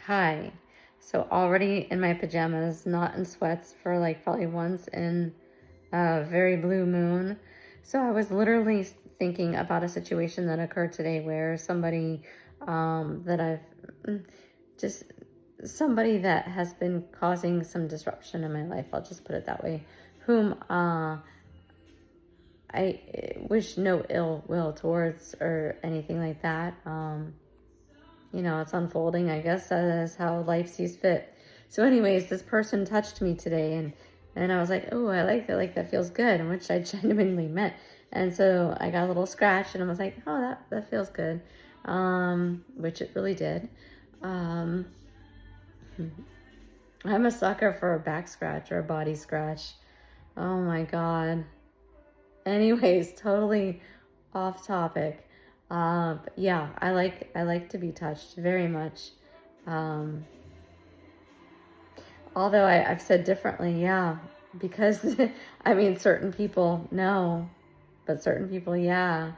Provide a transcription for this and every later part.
Hi. So already in my pajamas, not in sweats for like probably once in a very blue moon. So I was literally thinking about a situation that occurred today where somebody that just somebody that has been causing some disruption in my life, I'll just put it that way, whom I wish no ill will towards or anything like that. It's unfolding. I guess that is how life sees fit. So anyways, this person touched me today and I was like, oh, I like that. Like, that feels good. And which I genuinely meant. And so I got a little scratch and I was like, oh, that feels good. Which it really did. I'm a sucker for a back scratch or a body scratch. Oh my God. Anyways, totally off topic. But yeah, I like to be touched very much. Um, Although I've said differently, yeah, because I mean, certain people know, but certain people, yeah.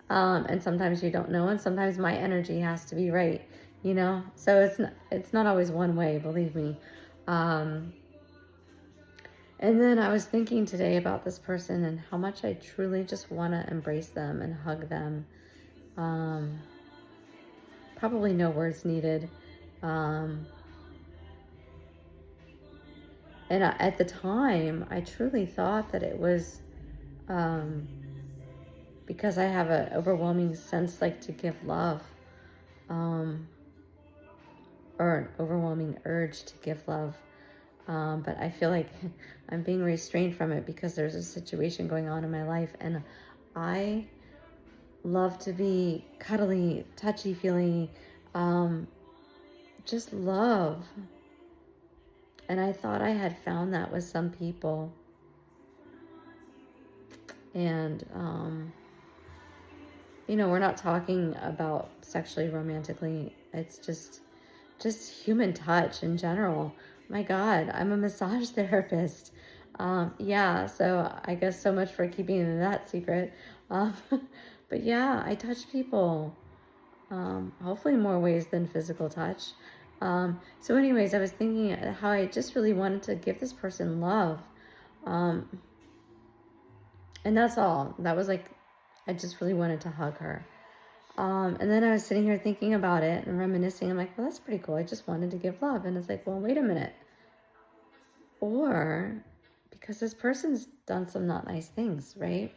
And sometimes you don't know, and sometimes my energy has to be right, So it's not always one way, believe me. Um, and then I was thinking today about this person and how much I truly just want to embrace them and hug them. Um, Probably no words needed. Um, And at the time, I truly thought that it was um, because I have an overwhelming sense like to give love, um, or an overwhelming urge to give love. But I feel like I'm being restrained from it because there's a situation going on in my life, and I love to be cuddly, touchy-feely, just love. And I thought I had found that with some people. And we're not talking about sexually, romantically. It's just human touch in general. My God, I'm a massage therapist. Yeah, so I guess so much for keeping that secret. Um, but yeah, I touch people. Hopefully more ways than physical touch. So anyways, I was thinking how I just really wanted to give this person love. Um, and that's all. That was like, I just really wanted to hug her. And then I was sitting here thinking about it and reminiscing. I'm like, well, that's pretty cool. I just wanted to give love. And it's like, well, wait a minute. Or because this person's done some not nice things, right?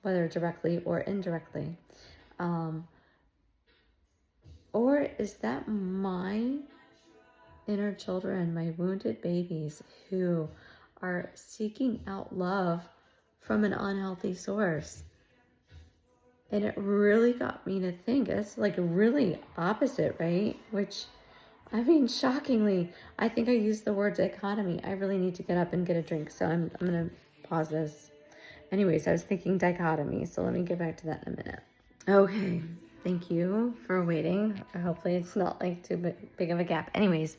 Whether directly or indirectly. Or is that my inner children, my wounded babies who are seeking out love from an unhealthy source? And it really got me to think. It's like really opposite, right? Which, I mean, shockingly, I think I used the word dichotomy. I really need to get up and get a drink, so I'm going to pause this. Anyways, I was thinking dichotomy, so let me get back to that in a minute. Okay, thank you for waiting. Hopefully it's not like too big of a gap. Anyways,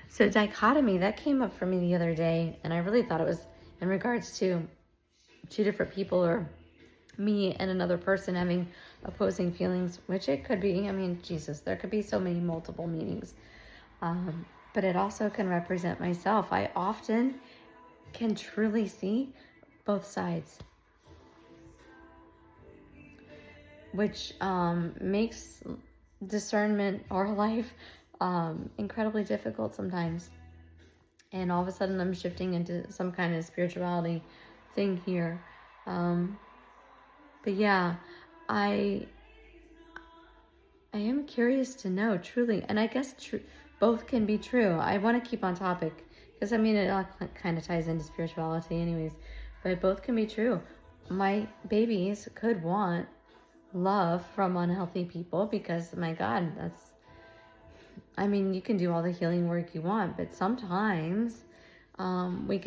so dichotomy, that came up for me the other day, and I really thought it was in regards to two different people or me and another person having opposing feelings, which it could be. I mean, Jesus, there could be so many multiple meanings. But it also can represent myself. I often can truly see both sides, which makes discernment or life incredibly difficult sometimes. And all of a sudden I'm shifting into some kind of spirituality thing here. But yeah, I am curious to know truly, and I guess both can be true. I want to keep on topic because I mean it all kind of ties into spirituality anyways, but both can be true. My babies could want love from unhealthy people because, my God, I mean, you can do all the healing work you want, but sometimes I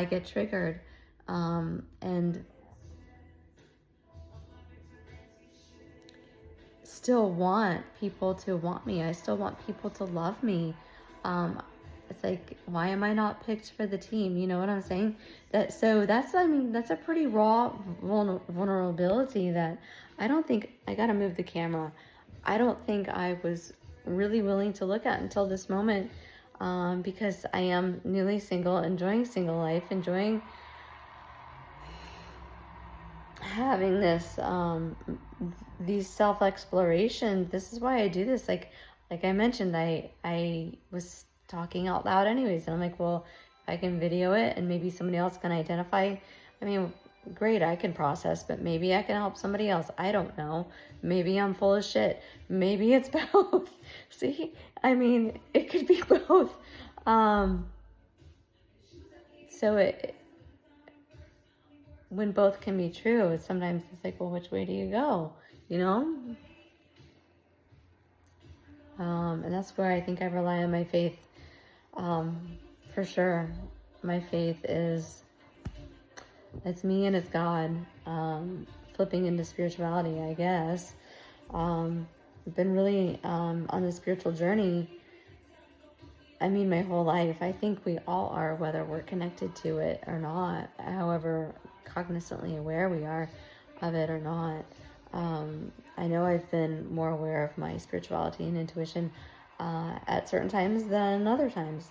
get triggered, and still want people to want me. I still want people to love me. It's like, why am I not picked for the team? You know what I'm saying? That's a pretty raw vulnerability that I don't think, I gotta move the camera. I don't think I was really willing to look at until this moment, because I am newly single, enjoying single life, enjoying having this these self-exploration. This is why I do this. Like I mentioned, I was talking out loud anyways, and I'm like, well, if I can video it and maybe somebody else can identify, I mean, great, I can process, but maybe I can help somebody else. I don't know. Maybe I'm full of shit. Maybe it's both. See, I mean, it could be both. So when both can be true, sometimes it's like, well, which way do you go? You know? And that's where I think I rely on my faith. For sure. My faith it's me and it's God. Flipping into spirituality, I guess. I've been really on the spiritual journey, I mean, my whole life. I think we all are, whether we're connected to it or not, however cognizantly aware we are of it or not. I know I've been more aware of my spirituality and intuition at certain times than other times.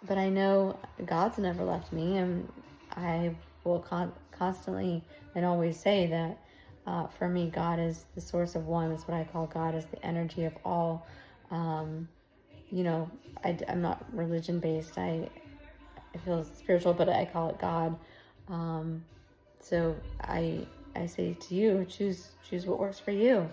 But I know God's never left me, and I will constantly and always say that for me, God is the source of one. That's what I call God, is the energy of all. You know, I'm not religion-based. I feel spiritual, but I call it God. So I say to you, choose what works for you.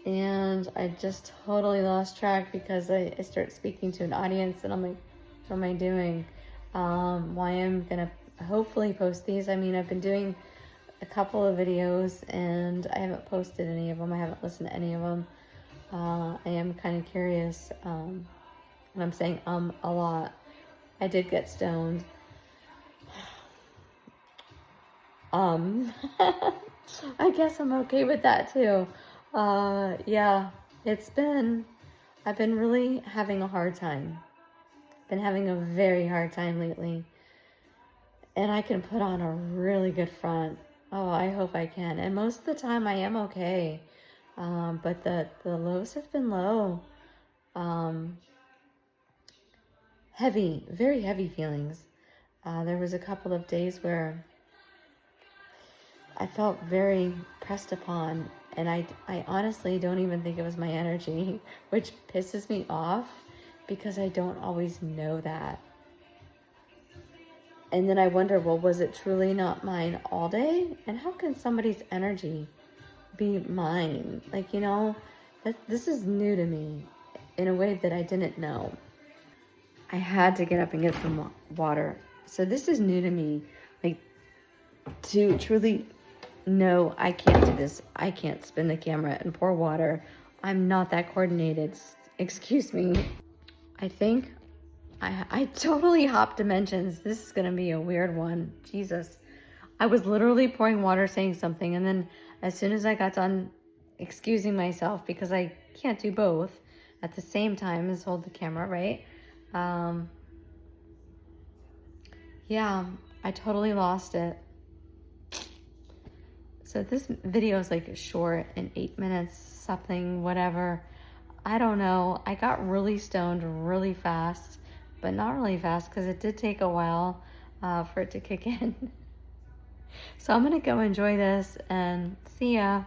And I just totally lost track because I start speaking to an audience, and I'm like, what am I doing? Why I'm gonna hopefully post these. I mean, I've been doing a couple of videos and I haven't posted any of them. I haven't listened to any of them. I am kind of curious, and I'm saying a lot. I did get stoned. I guess I'm okay with that too. Yeah, I've been really having a hard time. Been having a very hard time lately. And I can put on a really good front. Oh, I hope I can. And most of the time I am okay. But the lows have been low. Heavy, very heavy feelings. There was a couple of days where I felt very pressed upon, and I honestly don't even think it was my energy, which pisses me off because I don't always know that. And then I wonder, well, was it truly not mine all day? And how can somebody's energy be mine? Like, you know, this is new to me in a way that I didn't know. I had to get up and get some water. So this is new to me. Like, to truly know I can't do this. I can't spin the camera and pour water. I'm not that coordinated. Excuse me. I think I totally hopped dimensions. This is going to be a weird one. Jesus. I was literally pouring water, saying something, and then as soon as I got done excusing myself, because I can't do both at the same time as hold the camera, right? Yeah, I totally lost it. So this video is like short, in 8 minutes, something, whatever. I don't know. I got really stoned really fast, but not really fast because it did take a while for it to kick in. So I'm going to go enjoy this and see ya.